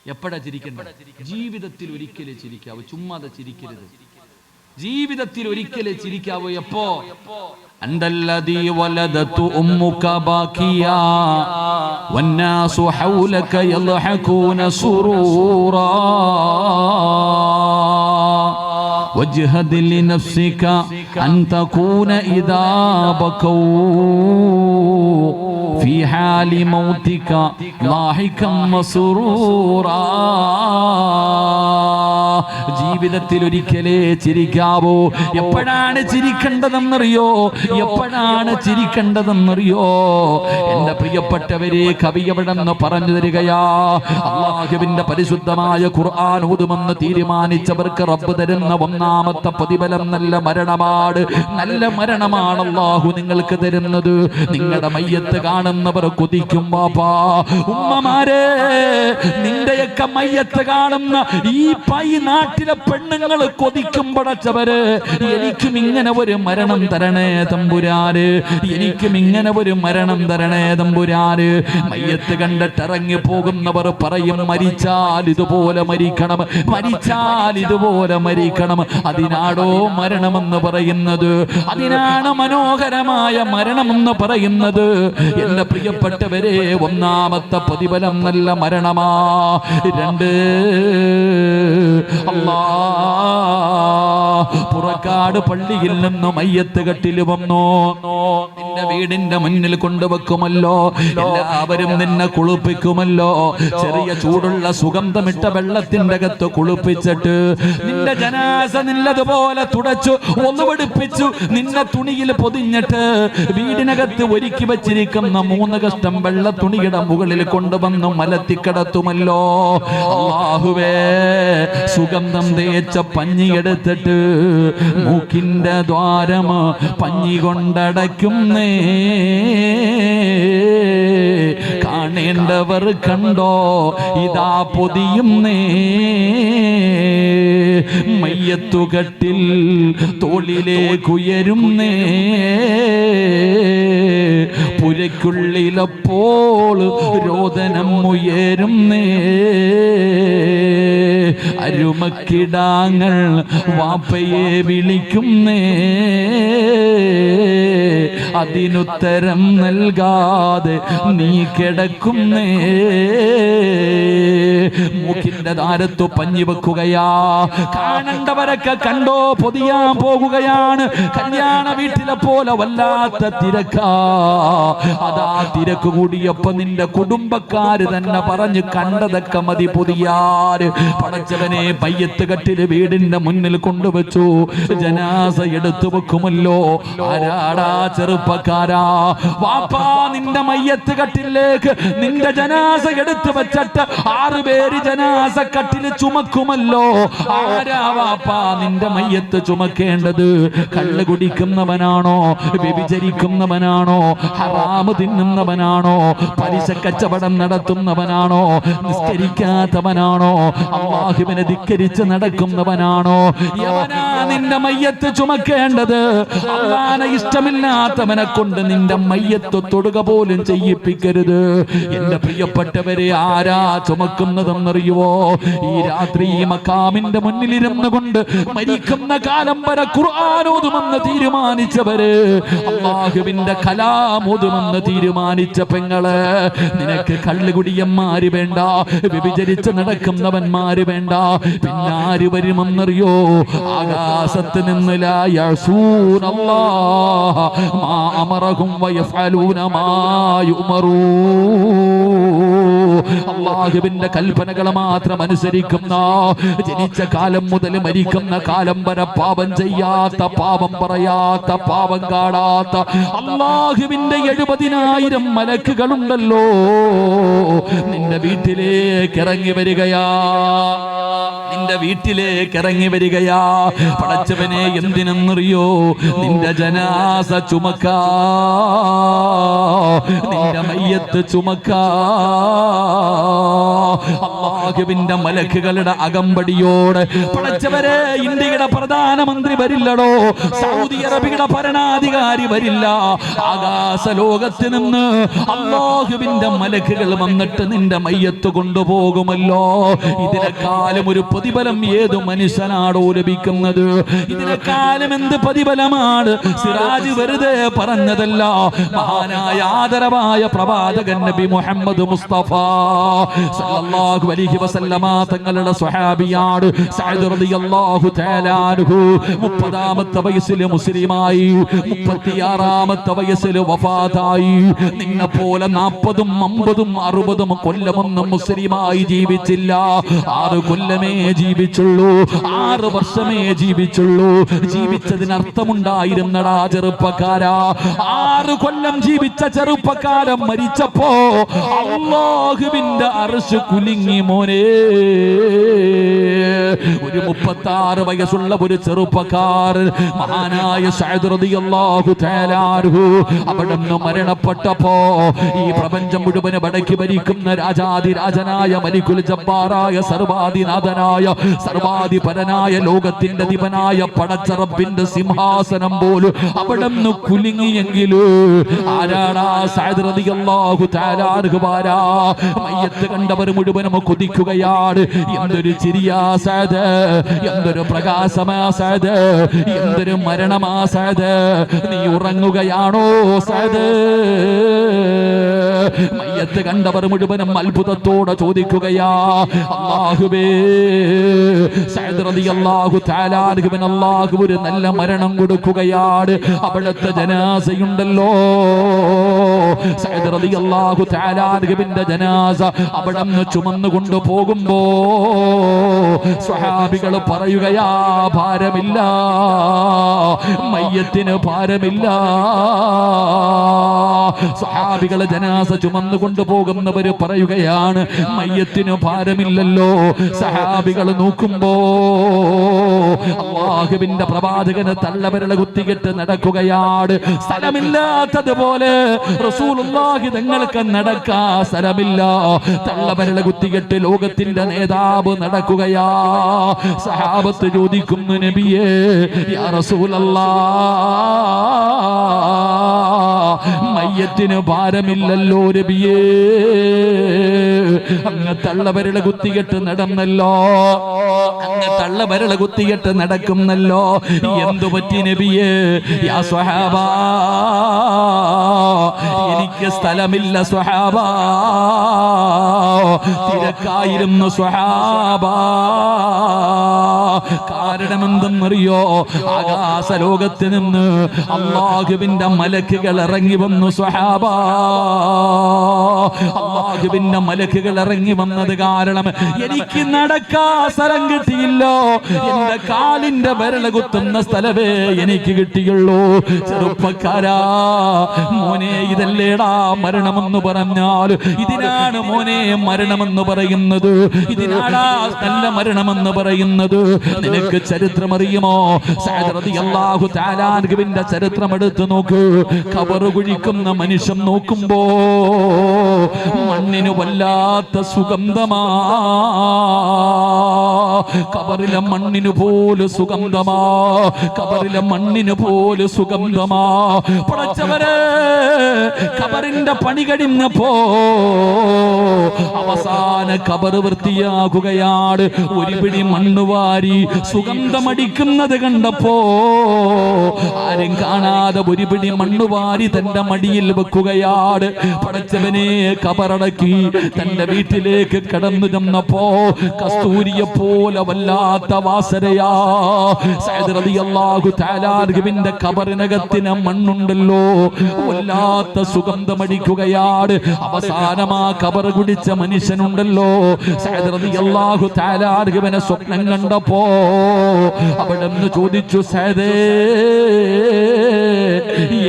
എപ്പോഴാ ചിരിക്കേണ്ടത്? ജീവിതത്തിൽ ഒരിക്കലേ ചിരിക്കാവൂ, ചുമ്മാതെ ചിരിക്കരുത്. ജീവിതത്തിൽ ഒരിക്കലേ ചിരിക്കാവൂ. എപ്പോ? അന്തല്ലദീ വലദതു ഉമ്മുക ബാകിയാ വന്നാസു ഹൗലക യൽഹഖൂന സുറൂറാ വജ്ഹദ് ലിനഫ്സിക അൻ തകൂന ഇദാ ബകൂ ഫീ ഹാലി മൗതിക ലാഹികം മസ്റൂറാ. ജീവിതത്തിൽ ഒരിക്കലേ ചിരിക്കാവൂ. എപ്പോഴാണ് ചിരിക്കേണ്ടതെന്നറിയോ? എപ്പോഴാണ് ചിരിക്കേണ്ടതെന്നറിയോ? എന്റെ പ്രിയപ്പെട്ടവരെ, കവി എവിടെന്ന് പറഞ്ഞു തരികയാ. അല്ലാഹുവിന്റെ പരിശുദ്ധമായ ഖുർആൻ ഓതുമെന്ന് തീരുമാനിച്ചവർക്ക് റബ്ബ് തരുന്ന ഒന്നാമത്തെ പ്രതിഫലം നല്ല മരണമാണ്. നല്ല മരണമാണ് അല്ലാഹു നിങ്ങൾക്ക് തരുന്നത്. നിങ്ങളുടെ മയ്യത്ത് കാണുന്നവർ കൊതിക്കും. ബാപ്പാ, ഉമ്മമാരെ, നിന്റെയൊക്കെ മയ്യത്ത് കാണുന്ന ഈ നാട്ടിലെ പെണ്ണുങ്ങൾ കൊതിക്കും. പടച്ചവര്, എനിക്കും ഇങ്ങനെ ഒരു മരണം തരണേ തമ്പുരാന്, എനിക്കും ഇങ്ങനെ ഒരു മരണം തരണേ തമ്പുരാന്. മയ്യത്ത് കണ്ടിട്ട് ഇറങ്ങി പോകുന്നവർ പറയും, മരിച്ചാൽ ഇതുപോലെ മരിക്കണം, മരിച്ചാൽ ഇതുപോലെ മരിക്കണം. അതിനാടോ മരണമെന്ന് പറയുന്നത്, അതിനാണ് മനോഹരമായ മരണമെന്ന് പറയുന്നത്. എന്റെ പ്രിയപ്പെട്ടവരെ, ഒന്നാമത്തെ പ്രതിഫലം നല്ല മരണമാ. രണ്ട്, പുറക്കാട് പള്ളിയിൽ നിന്ന് മയ്യത്ത് കെട്ടിൽ വന്നോ, നിന്റെ വീടിന്റെ മുന്നിൽ കൊണ്ടുവെക്കുമല്ലോ, എല്ലാവരും നിന്നെ കുളിപ്പിക്കുമല്ലോ. ചെറിയ ചൂടുള്ള സുഗന്ധമിട്ട വെള്ളത്തിന്റെ അകത്ത് കുളിപ്പിച്ചിട്ട് നിന്റെ ജനാസ നിന്നതുപോലെ തുടച്ചു ഒന്ന് പിടിപ്പിച്ചു നിന്നെ തുണിയിൽ പൊതിഞ്ഞിട്ട് വീടിനകത്ത് ഒരുക്കി വെച്ചിരിക്കുന്ന 3 കഷ്ടം വെള്ള തുണിയുടെ മുകളിൽ കൊണ്ടുവന്ന് മലത്തിക്കിടത്തുമല്ലോ. അല്ലാഹുവേ, സുഗന്ധം തേച്ച പഞ്ഞിയെടുത്തിട്ട് മൂക്കിന്റെ ദ്വാരം പഞ്ഞി കൊണ്ടടയ്ക്കുന്നേ. കാണേണ്ടവർ കണ്ടോ, ഇതാ പൊതിയുന്നേ. മയ്യത്തുകട്ടിൽ തോളിലേക്കുയരുന്നേ. പുരയ്ക്കുള്ളിലപ്പോൾ രോദനം ഉയരുന്നേ. അരുമക്കിടാങ്ങൾ വാപ്പയെ വിളിക്കുന്നേ. അതിനുത്തരം നൽകാതെ നീ കിടക്കുന്നേ. മൂക്കിന്റെ ധാരത്തു പഞ്ഞി വെക്കുകയാ. കാണേണ്ടവരൊക്കെ കണ്ടോ, പൊതിയാൻ പോകുകയാണ്. കല്യാണ വീട്ടിലെ പോലെ വല്ലാത്ത തിരക്കാ. അതാ തിരക്ക് കൂടിയപ്പോ നിന്റെ കുടുംബക്കാര് തന്നെ പറഞ്ഞു, കണ്ടതൊക്കെ മതി പൊതിയാറ്. പടച്ചവനെ, മയ്യത്ത് കട്ടില് വീടിന്റെ മുന്നിൽ കൊണ്ടുവച്ചു. ജനാസ എടുത്തു വെക്കുമല്ലോ. ആരാടാ ചെറുപ്പക്കാരാ? വാപ്പാ, നിന്റെ മയ്യത്ത് കട്ടിലേക്ക് നിന്റെ ജനാസ എടുത്തു വെച്ചിട്ട് 6 പേര് ജനാസ കട്ടില് ചുമക്കുമല്ലോ. ആരാ വാപ്പാ നിന്റെ മയ്യത്ത് ചുമക്കേണ്ടത്? കള്ള് കുടിക്കുന്നവനാണോ? വ്യഭിചരിക്കുന്നവനാണോ? ഹറാമ് തിന്നുന്നവനാണോ? പലിശ കച്ചവടം നടത്തുന്നവനാണോ? നിസ്കരിക്കാത്തവനാണോ? അല്ലാഹുവിനെ ധിക്കരിച്ച് നടക്കുന്നവനാണോ? യവനാ നിന്റെ മയ്യത്ത് ചുമക്കേണ്ടത്? അല്ലാഹുവിനെ ഇഷ്ടമില്ലാത്തവനെ കൊണ്ട് നിന്റെ മയ്യത്ത് തൊടുക പോലും ചെയ്യിപ്പിക്കരുത്. എന്റെ പ്രിയപ്പെട്ടവരെ, ആരാ ചുമക്കുന്നതെന്നറിയുവോ? ഈ രാത്രി മക്കാമിന്റെ മുന്നിലിരുന്നു കൊണ്ട് മരിക്കുന്ന കാലം വരെ ഖുർആൻ ഓതുമെന്ന് തീരുമാനിച്ചവര്, അല്ലാഹുവിന്റെ കലാം ഓതുമെന്ന് തീരുമാനിച്ച പെങ്ങള്, നിനക്ക് കള്ളുകുടിയന്മാര് വേണ്ട, വ്യഭിചരിച്ച് നടക്കുന്നവന്മാര് വേണ്ട. പിന്നാര് വരുമെന്നറിയോ? ആകാശത്ത് നിന്ന് ലാ യഅസൂനല്ലാഹ മാ അമറഹും വയഫഅലൂന മാ യുമറൂൻ. അല്ലാഹുവിന്റെ കൽപ്പനകൾ മാത്രം അനുസരിക്കുന്ന, ജനിച്ച കാലം മുതൽ മരിക്കുന്ന കാലം വരെ പാപം ചെയ്യാത്ത, പാപം പറയാത്ത, പാപം കാണാത്ത അല്ലാഹുവിന്റെ 70,000 മലക്കുകളുണ്ടല്ലോ, നിന്റെ വീട്ടിലേക്ക് ഇറങ്ങി വരികയാ, നിന്റെ വീട്ടിലേക്ക് ഇറങ്ങി വരികയാ. പടച്ചവനെ എന്തിനെന്നറിയോ? നിന്റെ ജനാസ ചുമക്കാ, നിന്റെ മയ്യത്ത് ചുമക്കാ. അല്ലാഹുവിന്റെ മലക്കുകളുടെ അകമ്പടിയോട് പടച്ചവരെ ഇന്ത്യയുടെ പ്രധാനമന്ത്രി വരില്ലടോ, സൗദി അറേബ്യയുടെ ഭരണാധികാരി വരില്ല. ആകാശ ലോകത്ത് നിന്ന് അല്ലാഹുവിന്റെ മലക്കുകൾ വന്നിട്ട് നിന്റെ മയ്യത്ത് കൊണ്ടുപോകുമല്ലോ. ഇതിനെക്കാലം ഒരു പ്രതിഫലം ഏതു മനുഷ്യനാണോ ലഭിക്കുന്നത്? ഇതിനെക്കാലം എന്ത് പ്രതിഫലമാണ്? സിറാജ് വെറുതെ പറഞ്ഞതല്ല. മഹാനായ ആദരവായ പ്രവാചകൻ നബി മുഹമ്മദ് മുസ്തഫ സല്ലല്ലാഹു അലൈഹി വസല്ലമ തങ്ങളുടെ സ്വഹാബിയാണ് സഅദ് റളിയല്ലാഹു തആല അൻഹു. 30ാമത്തെ വയസ്സിൽ മുസ്ലിമായി, 36ാമത്തെ വയസ്സിൽ വഫാത്തായി. നിന്നെ പോലെ 40ഉം 50ഉം 60ഉം കൊല്ലമൊന്നും മുസ്ലിമായി ജീവിച്ചില്ല. 6 കൊല്ലമേ ജീവിച്ചുള്ളൂ, 6 വർഷമേ ജീവിച്ചുള്ളൂ. ജീവിച്ചതിന് അർത്ഥമുണ്ടായിരുന്നടാ ചെറുപ്പക്കാരാ. 6 കൊല്ലം ജീവിച്ച ചെറുപ്പക്കാരൻ മരിച്ചപ്പോ അല്ലാഹുവിന്റെ അർശ് കുലുങ്ങി മോനെ. ഒരു 36 വയസ്സുള്ള ഒരു ചെറുപ്പക്കാരൻ മഹാനായ സഅദ് റളിയല്ലാഹു തആല അൻഹു അവിടുന്ന് മരണപ്പെട്ടപ്പോ ഈ പ്രപഞ്ചം മുഴുവൻ വടക്കി ഭരിക്കുന്ന രാജാതിരാജനായ മലിക്കുൽ ജബ്ബാറായ സർവാധിനാഥനായ സർവാധിപരനായ ലോകത്തിന്റെ അധിപനായ പടച്ച റബ്ബിന്റെ സിംഹാസനം പോലും അവിടുന്ന് കുലുങ്ങിയെങ്കിലോ ആരാടാ സഅദ് റളിയല്ലാഹു തആല അൻഹു വാരാ. മയ്യത്ത് കണ്ടവർ മുഴുവനും കൊതിക്കുകയാണ്. എന്തൊരു ചിരിയാ സഅദ്, എന്തൊരു പ്രകാശമാ സഅദ്, എന്തൊരു മരണമാ സഅദ്. നീ ഉറങ്ങുകയാണോ സഅദ്? മയ്യത്ത് കണ്ടവർ മുഴുവനും അത്ഭുതത്തോടെ ചോദിക്കുകയാ, അല്ലാഹുവേ സഅദ് റളിയല്ലാഹു തആല അൻഹുവിന് അല്ലാഹു ഒരു നല്ല മരണം കൊടുക്കുകയാണ്. അവിടുത്തെ ജനാസയുണ്ടല്ലോ, സഅദ് റളിയല്ലാഹു തആല അൻഹുവിന്റെ ജനാസ അവിടുന്ന് ചുമന്നുകൊണ്ട് പോകുമ്പോ സ്വഹാബികൾ പറയുകയാ, ഭാരമില്ല, മയ്യത്തിന് ഭാരമില്ല. സ്വഹാബികൾ ജനാസ ചുമന്നുകൊണ്ട് പോകുന്നവര് പറയുകയാണ്, മയ്യത്തിന് ഭാരമില്ലല്ലോ. സഹാബികൾ നോക്കുമ്പോ അല്ലാഹുവിന്റെ പ്രവാചകന് തള്ളവിരൽ കുത്തികെട്ട് നടക്കുകയാണ്. സ്ഥലമില്ലാത്തതുപോലെ റസൂലുള്ളാഹി തങ്ങൾക്ക് നടക്കാ സ്ഥലമില്ല. തള്ളവിരൽ കുത്തികെട്ട് ലോകത്തിന്റെ നേതാവ് നടക്കുകയാ. സഹാബത്ത് ചോദിക്കുന്നു, നബിയേ യാ റസൂലല്ലാഹ്, മയ്യത്തിന് ഭാരമില്ലല്ലോ നബിയേ, അങ്ങ് തള്ളവിരൽ കുത്തികെട്ട് നടന്നല്ലോ, അങ്ങ് തള്ളവിരൽ കുത്തികെട്ട് നടക്കുന്നല്ലോ. എന്തു പറ്റി നബിയേ? യാ സ്വഹാബാ, എനിക്ക് സ്ഥലമില്ല സ്വഹാബാ, തിരക്കായിരുന്നു സ്വഹാബാ. കാരണമെന്തെന്നറിയോ? ആകാശ ലോകത്ത് നിന്ന് അല്ലാഹുവിന്റെ മലക്കുകൾ ഇറങ്ങി വന്നു സ്വഹാബാ. അല്ലാഹുവിന്റെ മലക്കുകൾ ഇറങ്ങി വന്നത് കാരണം എനിക്ക് നടക്കാ സ്ഥലം കിട്ടിയില്ല. എന്റെ കാലിന്റെ വിരൽ കുത്തുന്ന സ്ഥലമേ എനിക്ക് കിട്ടിയുള്ളൂ. ചെറുപ്പക്കാരാ മോനെ, ഇതല്ലേടാ മരണമെന്ന് പറഞ്ഞാൽ? ഇതിനാണ് മോനെ മരണമെന്ന് പറയുന്നത്, ഇതിനാടാ നല്ല മരണമെന്ന് പറയുന്നത്. നിനക്ക് ചരിത്രം അറിയുമോ? സഅദ് റളിയല്ലാഹു തആല അൻഹുവിന്റെ ചരിത്രം എടുത്തു നോക്ക്. ഖബർ കുഴിക്കുന്ന മനുഷ്യൻ നോക്കുമ്പോ മണ്ണിന് വല്ലാത്ത സുഗന്ധമാ, ഖബറിലെ മണ്ണിന് പോലെ സുഗന്ധമാ, ഖബറിലെ മണ്ണിന് പോലെ സുഗന്ധമാ. പടച്ചവരെ, ഖബറിന്റെ പണി കഴിഞ്ഞപ്പോ അവസാന ഖബർ വൃത്തിയാകുകയാണ്. ഒരു പിടി മണ്ണ് വാരി സുഗന്ധമടിക്കുന്നത് കണ്ടപ്പോ ആരും കാണാതെ ഒരു പിടി മണ്ണ് വാരി തന്റെ മടിയിൽ വെക്കുകയാണ്. പടച്ചവനെ ഖബറടക്കി തന്റെ വീട്ടിലേക്ക് കടന്നു ചെന്നപ്പോ കസ്തൂരിയെ പോലെ പോലെ വല്ലാത്ത വാസനയാ. സഅദ് റളിയല്ലാഹു തആല അൻഹുവിന്റെ ഖബറിനകത്തിന് മണ്ണുണ്ടല്ലോ, വല്ലാത്ത സുഗന്ധമടിക്കുകയാണ്. അവസാനമാ ഖബർ കുടിച്ച മനുഷ്യനുണ്ടല്ലോ, സഅദ് റളിയല്ലാഹു തആല അൻഹുവിനെ സ്വപ്നം കണ്ടപ്പോ അവിടുന്ന് ചോദിച്ചു, സഅദേ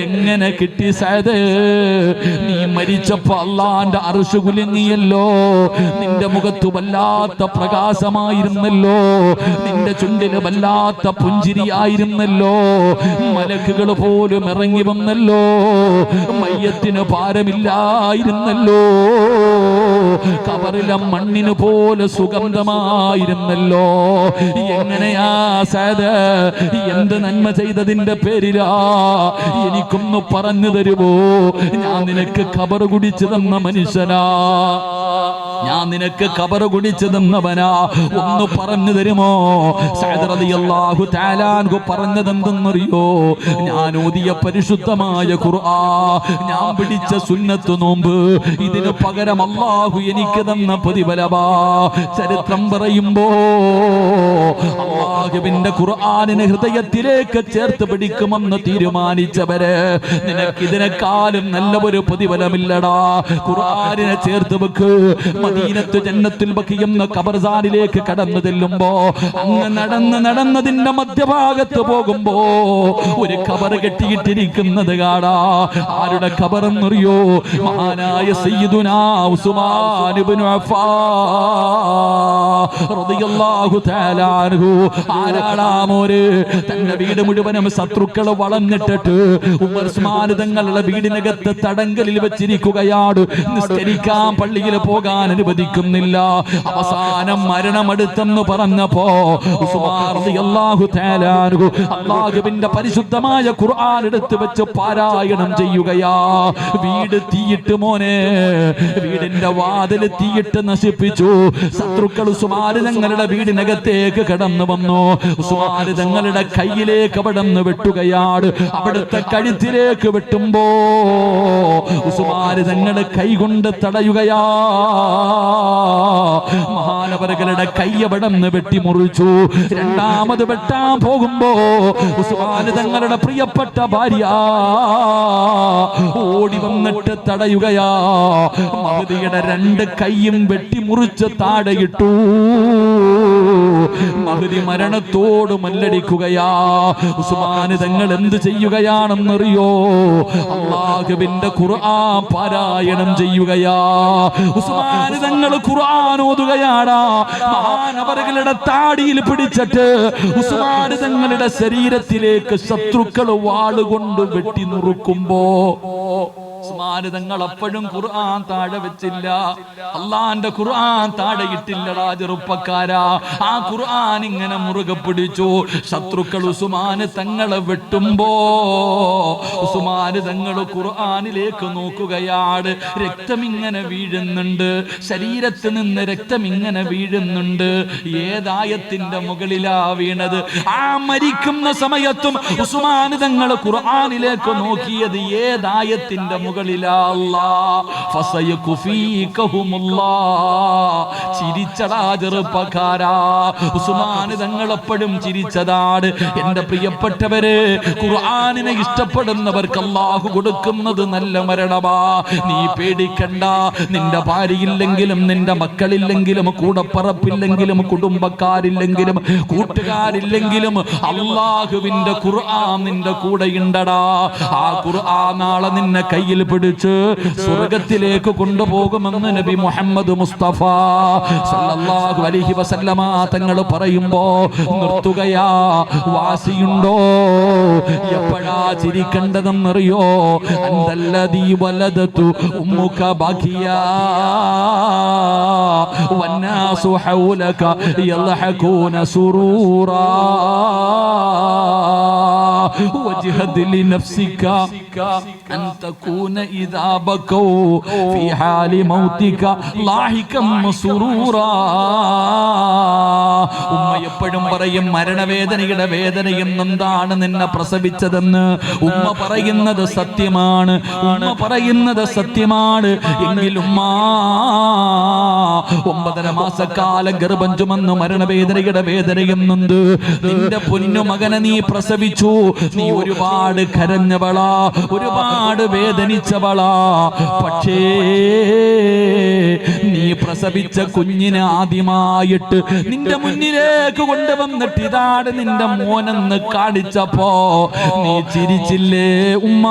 എങ്ങനെ കിട്ടി സഅദേ? നീ മരിച്ചപ്പോ അല്ലാഹുവിന്റെ അർശ് കുലുങ്ങിയല്ലോ, നിന്റെ മുഖത്ത് വല്ലാത്ത പ്രകാശമായിരുന്നല്ലോ, നിന്റെ ചുണ്ടിൽ വല്ലാത്ത പുഞ്ചിരിയായിരുന്നല്ലോ, മലക്കുകൾ പോലും ഇറങ്ങി വന്നല്ലോ, മയ്യത്തിന് ഭാരമില്ലായിരുന്നല്ലോ, ഖബറിലെ മണ്ണിന് പോലെ സുഗന്ധമായിരുന്നല്ലോ. എങ്ങനെയാ സഅദ്, എന്ത് നന്മ ചെയ്തതിന്റെ പേരിലാ? എനിക്കൊന്ന് പറഞ്ഞു തരുമോ? ഞാൻ നിനക്ക് ഖബർ കുടിച്ചു തന്ന മനുഷ്യനാ, ഞാൻ നിനക്ക് ഖബർ കുടിച്ചു തന്നവനാ, ഒന്ന് പറഞ്ഞു തരുമോ? സഅദ് റളിയല്ലാഹു തആല അൻഹു പറഞ്ഞതെന്തെന്നറിയോ? ഞാൻ ഓതിയ പരിശുദ്ധമായ ഖുർആൻ, ഞാൻ പിടിച്ച സുന്നത്ത് നോമ്പ്, ഇതിന് പകരം അല്ലാഹു എനിക്ക് തന്ന പ്രതിഫലമാ. ചരിത്രം പറയുമ്പോ അല്ലാഹുവിന്റെ ഖുർആനിനെ ഹൃദയത്തിലേക്ക് ചേർത്ത് പിടിക്കുമെന്ന് തീരുമാനിച്ചവര്, നിനക്കിതിനെക്കാളും നല്ല ഒരു പ്രതിഫലമില്ലടാ. ഖുർആനിനെ ചേർത്ത് വെക്ക്. മദീനത്ത് ജന്നത്തുൽ ബഖി എന്ന ഖബർസാനിലേക്ക് കടന്നു ചെല്ലുമ്പോ അങ്ങ് നടന്നതിന്റെ മധ്യഭാഗത്ത് പോകുമ്പോ ഒരു ഖബർ കെട്ടിയിട്ടിരിക്കുന്നത് കാണാ. ആരുടെ ഖബർ എന്നറിയോ? മഹാനായ സയ്യിദുനാ ഉസ്മാൻ ഇബ്നു അഫ്ഫാൻ റളിയല്ലാഹു തആല അൻഹു. ആരാടാ മോര്? തന്റെ വീട് മുഴുവനും ശത്രുക്കൾ വളഞ്ഞിട്ടിട്ട് ഉസ്മാൻ തങ്ങളുടെ വീടിനകത്ത് തടങ്കലിൽ വെച്ചിരിക്കുകയാണ്. നിസ്കരിക്കാൻ പള്ളിയിൽ പോകാൻ അനുവദിക്കുന്നില്ല. അവസാനം മരണമടുത്തെന്ന് പറഞ്ഞപ്പോ ഉസ്മാൻ റളിയല്ലാഹു തആല അൻഹു അല്ലാഹുവിന്റെ പരിശുദ്ധമായ ഖുർആൻ എടുത്ത് വെച്ച് പാരായണം ചെയ്യുകയാ. വീട് തീയിട്ട് മോനെ, വീടിന്റെ വാതിൽ തീയിട്ട് നശിപ്പിച്ചു. ശത്രുക്കൾ ഉസ്മാൻ തങ്ങളുടെ വീടിനകത്തേക്ക് കടന്നു വന്നു. ഉസ്മാൻ തങ്ങളുടെ കയ്യിലേക്ക് അവിടുന്ന് വെട്ടുകയാണ്. അവിടുത്തെ കഴുത്തിലേക്ക് വെട്ടുമ്പോ ഉസ്മാൻ തങ്ങളുടെ കൈ കൊണ്ട് തടയുകയാ. മഹാനവറുകളുടെ കൈ അവിടുന്ന് വെട്ടിമുറിച്ചു. രണ്ടാമത് വെട്ടാൻ പോകുമ്പോ ഉസ്മാൻ തങ്ങളുടെ പ്രിയപ്പെട്ട ഭാര്യ ഓടി വന്നിട്ട് തടയുകയാ. മഹദിയുടെ രണ്ട് കൈയും വെട്ടിമുറിച്ച് താഴെയിട്ടു. മഹദി മരണത്തോട് മല്ലടിക്കുകയാ. ഉസ്മാൻ തങ്ങൾ എന്ത് ചെയ്യുകയാണെന്നറിയോ? അല്ലാഹുവിന്റെ ഖുർആൻ പാരായണം ചെയ്യുകയാ. ഉസ്മാൻ തങ്ങൾ ഖുർആൻ ഓതുകയാടാ. മഹാനവറുകളുടെ താടിയിൽ പിടിച്ചിട്ട് ഉസ്മാൻ തങ്ങളുടെ ശരീരത്തിലേക്ക് ശത്രുക്കൾ വാളുകൊണ്ട് വെട്ടി നുറുക്കുമ്പോ ഉസ്മാൻ തങ്ങൾ അപ്പോഴും ഖുർആൻ താഴെ വെച്ചില്ല. അള്ളാന്റെ ഖുർആൻ താഴെ ഇട്ടില്ലടാ ചെറുപ്പക്കാരാ. ആ ഖുർആൻ ഇങ്ങനെ മുറുകെ പിടിച്ചു. ശത്രുക്കൾ ഉസ്മാൻ തങ്ങളെ വെട്ടുമ്പോ ഉസ്മാൻ തങ്ങൾ ഖുർആനിലേക്ക് നോക്കുകയാണ്. രക്തം ഇങ്ങനെ വീഴുന്നുണ്ട്, ശരീരത്തിൽ നിന്ന് രക്തം ഇങ്ങനെ വീഴുന്നുണ്ട്. ഏതായത്തിന്റെ മുകളിലാ വീണത്? ആ മരിക്കുന്ന സമയത്തും ഉസ്മാൻ തങ്ങൾ ഖുർആനിലേക്ക് നോക്കിയത് ഏതായത്തിന്റെ മുകളിലാ? ചിരിച്ചടാ ചെറുപ്പക്കാരാ. ഉസ്മാൻ തങ്ങൾ എപ്പോഴും ചിരിച്ചതാണ്. എന്റെ പ്രിയപ്പെട്ടവര്, ഖുർആനിനെ ഇഷ്ടപ്പെടുന്നവർക്ക് അല്ലാഹു കൊടുക്കുന്നത് നല്ല മരണമാ. നീ പേടിക്കണ്ട. നിന്റെ ഭാര്യയില്ലെങ്കിലും നിന്റെ മക്കളില്ലെങ്കിലും കൂടപ്പറപ്പില്ലെങ്കിലും കുടുംബക്കാരില്ലെങ്കിലും കൂട്ടുകാരില്ലെങ്കിലും അല്ലാഹുവിന്റെ ഖുർആൻ നിന്റെ കൂടെയുണ്ടടാ. ആ ഖുർആൻ നാളെ നിന്നെ കയ്യിൽ പിടിച്ച് സ്വർഗത്തിലേക്ക് കൊണ്ടുപോകുമെന്ന് നബി മുഹമ്മദ് മുസ്തഫ സല്ലല്ലാഹു അലൈഹി വസല്ലമ തങ്ങൾ പറയുമ്പോ നിർത്തുകയാ. വാസിയുണ്ടോ? എപ്പോഴാ ചിരിക്കേണ്ടതെന്നറിയോ? അന്തല്ലദീ വലദതു ഉമ്മുക ബഖിയാ വന്നാസു ഹൗലക യൽഹഖൂന സുറൂറാ وجهد لنفسك أن تكون إذا بكوا في حال موتك لاحقا مسرورا. ഉമ്മ എപ്പോഴും പറയും മരണവേദനയുടെ വേദനയും എന്താണ് നിന്നെ പ്രസവിച്ചതെന്ന്. ഉമ്മ പറയുന്നത് സത്യമാണ്, ഉമ്മ പറയുന്നത് സത്യമാണ്. എങ്കിലും 9.5 മാസക്കാലം ഗർഭം ചുമന്ന് മരണവേദനയുടെ വേദനയുന്നുണ്ട്. നിന്റെ പൊന്നു മകനെ നീ പ്രസവിച്ചു, നീ ഒരുപാട് കരഞ്ഞവളാ, ഒരുപാട് വേദനിച്ചവളാ. പക്ഷേ നീ പ്രസവിച്ച കുഞ്ഞിനെ ആദ്യമായിട്ട് നിന്റെ മുന്നിലേക്ക് കൊണ്ടുവന്നിട്ട് ഇതാണ് നിന്റെ മോനെന്ന് കാണിച്ചപ്പോ നീ ചിരിച്ചില്ലേ ഉമ്മ?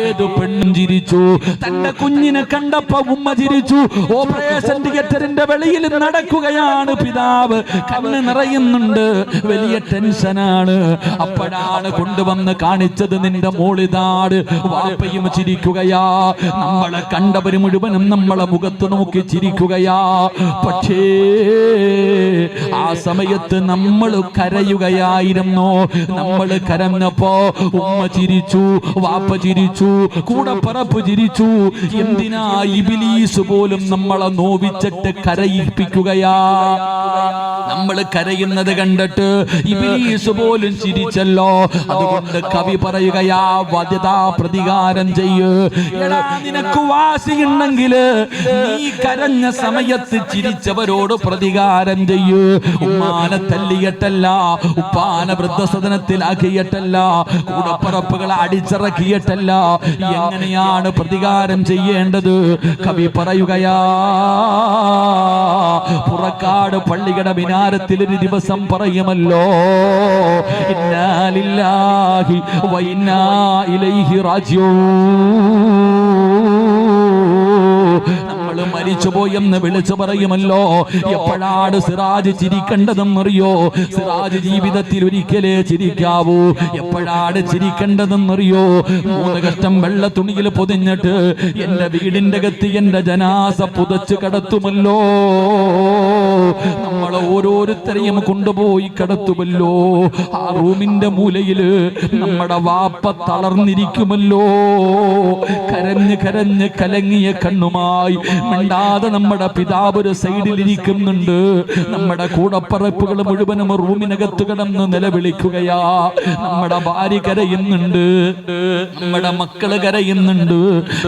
ഏതു പെണ്ണും ചിരിച്ചു. തന്റെ കുഞ്ഞിനെ കണ്ടപ്പോ ഉമ്മ ചിരിച്ചു. ഓപ്പറേഷൻ തിയേറ്ററിന്റെ വെളിയിൽ നടക്കുകയാണ് പിതാവ്, കണ്ണ് നിറയുന്നുണ്ട്, വലിയ ടെൻഷനാണ്. അപ്പോഴാണ് കൊണ്ടുവന്ന് കാണിച്ചത് നിന്റെ മോളിതാട്. വാപ്പയും ചിരിക്കുകയാ, നമ്മളെ കണ്ടവര് മുഴുവനും നമ്മളെ മുഖത്ത് നോക്കി ചിരിക്കുകയാ. പക്ഷേ ആ സമയത്ത് നമ്മൾ കരയുകയായിരുന്നു. നമ്മൾ കരഞ്ഞപ്പോ ഉമ്മ ചിരിച്ചു, വാപ്പ ചിരിച്ചു, കൂടപ്പറപ്പ് ചിരിച്ചു. എന്തിനാ ഇബ്ലീസ് പോലും നമ്മളെ നോവിച്ചിട്ട് കരയിപ്പിക്കുകയാ? നമ്മൾ കരയുന്നത് കണ്ടിട്ട് ഇബ്ലീസ് പോലും ചിരിച്ചല്ലോ. അതുകൊണ്ട് കവി പറയുകയാ, വധ്യതാ പ്രതികാരം ചെയ്യ്. എടാ നിനക്ക് വാശിയുണ്ടെങ്കിൽ നീ കരഞ്ഞ സമയത്ത് ചിരിച്ചവരോട് പ്രതികാരം ചെയ്യ്. ഉമ്മാനെ തല്ലിയിട്ടല്ല, ഉപ്പാനെ വൃദ്ധസദനത്തിലാക്കിയിട്ടല്ല, കൂടപ്പറപ്പുകളെ അടിച്ചിറക്കിയിട്ടല്ല. എങ്ങനെയാണ് പ്രതികാരം ചെയ്യേണ്ടത്? കവി പറയുകയാ, പുറക്കാട് പള്ളിയുടെ മിനാരത്തിൽ ഒരു ദിവസം പറയുമല്ലോ, ഇന്നാ ലില്ലാഹി വ ഇന്നാ ഇലൈഹി റാജിഊൻ. നമ്മൾ മരിച്ചുപോയെന്ന് വിളിച്ചു പറയുമല്ലോ. എപ്പോഴാണ് സിറാജ് ചിരിക്കേണ്ടതെന്നറിയോ? സിറാജ് ജീവിതത്തിൽ ഒരിക്കലേ ചിരിക്കാവൂ. എപ്പോഴാണ് ചിരിക്കേണ്ടതെന്നറിയോ? 3 കഷ്ടം വെള്ള തുണിയിൽ പൊതിഞ്ഞിട്ട് എന്റെ വീടിന്റെ അകത്ത് എന്റെ ജനാസ പുതച്ച് കടത്തുമല്ലോ. നമ്മളെ ഓരോരുത്തരെയും കൊണ്ടുപോയി കടത്തുമല്ലോ. ആ റൂമിന്റെ മൂലയില് നമ്മുടെ വാപ്പ തളർന്നിരിക്കുമല്ലോ. കരഞ്ഞ് കരഞ്ഞ് കലങ്ങിയ കണ്ണുമായി മിണ്ടാതെ നമ്മുടെ പിതാവ് ഒരു സൈഡിലിരിക്കുന്നുണ്ട്. നമ്മുടെ കൂടപ്പറപ്പുകൾ മുഴുവനും റൂമിനകത്ത് കിടന്ന് നിലവിളിക്കുകയാ. നമ്മുടെ ഭാര്യ കരയുന്നുണ്ട്, നമ്മുടെ മക്കള് കരയുന്നുണ്ട്,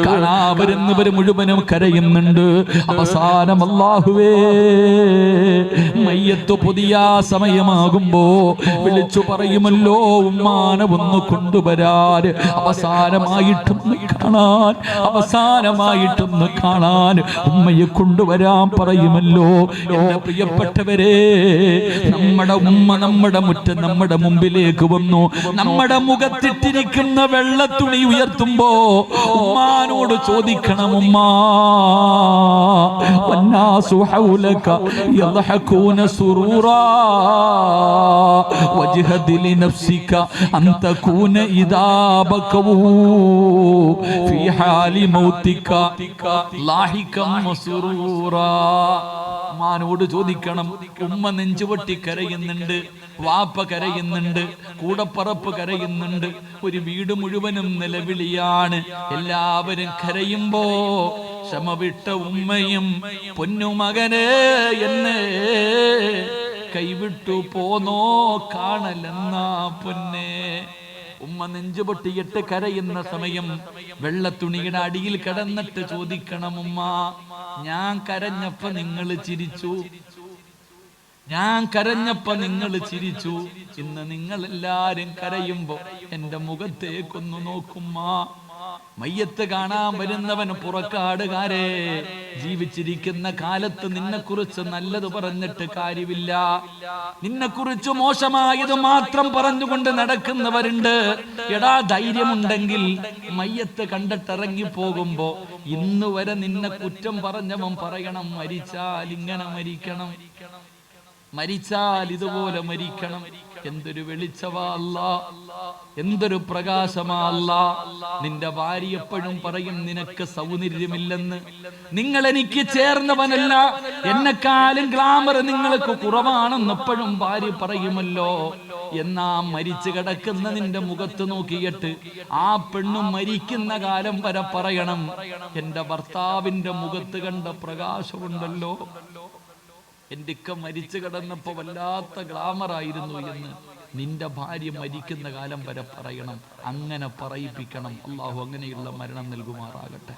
കാണാൻ വരുന്നവര് മുഴുവനും കരയുന്നുണ്ട്. അവസാനം അല്ലാഹുവേ, മയ്യത്ത് പുതിയ സമയമാകുമ്പോ വിളിച്ചു പറയുമല്ലോ, ഉമ്മാനെ ഒന്ന് കൊണ്ടുവരാൻ, അവസാനമായിട്ടൊന്ന് കാണാൻ, അവസാനമായിട്ടൊന്ന് കാണാൻ ഉമ്മയെ കൊണ്ടുവരാൻ പറയുമല്ലോ. എന്റെ പ്രിയപ്പെട്ടവരെ, നമ്മുടെ ഉമ്മ നമ്മുടെ മുറ്റം നമ്മുടെ മുമ്പിലേക്ക് വന്നു. നമ്മുടെ മുഖത്തിട്ടിരിക്കുന്ന വെള്ളത്തുണി ഉയർത്തുമ്പോ ഉമ്മാനോട് ചോദിക്കണം, ഉമ്മാ വന്നാസു ഹൗലക യദ്ഹകൂന സുറൂറാ വജ്ഹദ് ലിനഫ്സിക അൻ തകൂന ഇദാ ബകൂ ഫീ ഹാലി മൗതിക ലാഹികം മസ്റൂറാ. ഉമ്മാനോട് ചോദിക്കണം. ഉമ്മ നെഞ്ചുപൊട്ടി കരയുന്നുണ്ട്, വാപ്പ കരയുന്നുണ്ട്, കൂടപ്പറപ്പ് കരയുന്നുണ്ട്, ഒരു വീട് മുഴുവനും നിലവിളിയാണ്. എല്ലാവരും കരയുമ്പോ ക്ഷമ വിട്ട ഉമ്മയും പൊന്നുമകനെ എന്നെ കൈവിട്ടു പോന്നോ കാണലെന്നാ പൊന്നെ. ഉമ്മ നെഞ്ചുപൊട്ടിയിട്ട് കരയുന്ന സമയം വെള്ളത്തുണിയുടെ അടിയിൽ കിടന്നിട്ട് ചോദിക്കണം, ഉമ്മ ഞാൻ കരഞ്ഞപ്പോ നിങ്ങൾ ചിരിച്ചു, ഞാൻ കരഞ്ഞപ്പോ നിങ്ങൾ ചിരിച്ചു, ഇന്ന് നിങ്ങൾ എല്ലാരും കരയുമ്പോ എന്റെ മുഖത്തേക്കൊന്നു നോക്കുമ്മ. മയ്യത്ത് കാണാൻ വരുന്നവൻ പുറക്കാടുകാരെ, ജീവിച്ചിരിക്കുന്ന കാലത്ത് നിന്നെക്കുറിച്ച് നല്ലത് പറഞ്ഞിട്ട് കാര്യമില്ല, നിന്നെക്കുറിച്ച് മോശമായത് മാത്രം പറഞ്ഞുകൊണ്ട് നടക്കുന്നവരുണ്ട്. എടാ, ധൈര്യമുണ്ടെങ്കിൽ മയ്യത്ത് കണ്ടിട്ടിറങ്ങി പോകുമ്പോ ഇന്ന് വരെ നിന്നെ കുറ്റം പറഞ്ഞവൻ പറയണം, മരിച്ചാൽ ഇങ്ങനെ മരിക്കണം, മരിച്ചാൽ ഇതുപോലെ മരിക്കണം. എന്തൊരു വെളിച്ചമാ അല്ലാ, എന്തൊരു പ്രകാശമാ അല്ലാ. നിന്റെ ഭാര്യ എപ്പോഴും പറയും നിനക്ക് സൗന്ദര്യമില്ലെന്ന്, നിങ്ങൾ എനിക്ക് ചേർന്നവനല്ല, എന്നെക്കാളും ഗ്ലാമർ നിങ്ങൾക്ക് കുറവാണെന്ന് എപ്പോഴും ഭാര്യ പറയുമല്ലോ. എന്നാ മരിച്ചു കിടക്കുന്ന നിന്റെ മുഖത്ത് നോക്കിയിട്ട് ആ പെണ്ണും മരിക്കുന്ന കാലം വരെ പറയണം, എന്റെ ഭർത്താവിന്റെ മുഖത്ത് കണ്ട പ്രകാശമുണ്ടല്ലോ, എൻ്റെ ഇക്ക മരിച്ചു കിടന്നപ്പോൾ വല്ലാത്ത ഗ്ലാമറായിരുന്നു എന്ന് നിന്റെ ഭാര്യ മരിക്കുന്ന കാലം വരെ പറയണം. അങ്ങനെ പറയിപ്പിക്കണം. അള്ളാഹു അങ്ങനെയുള്ള മരണം നൽകുമാറാകട്ടെ.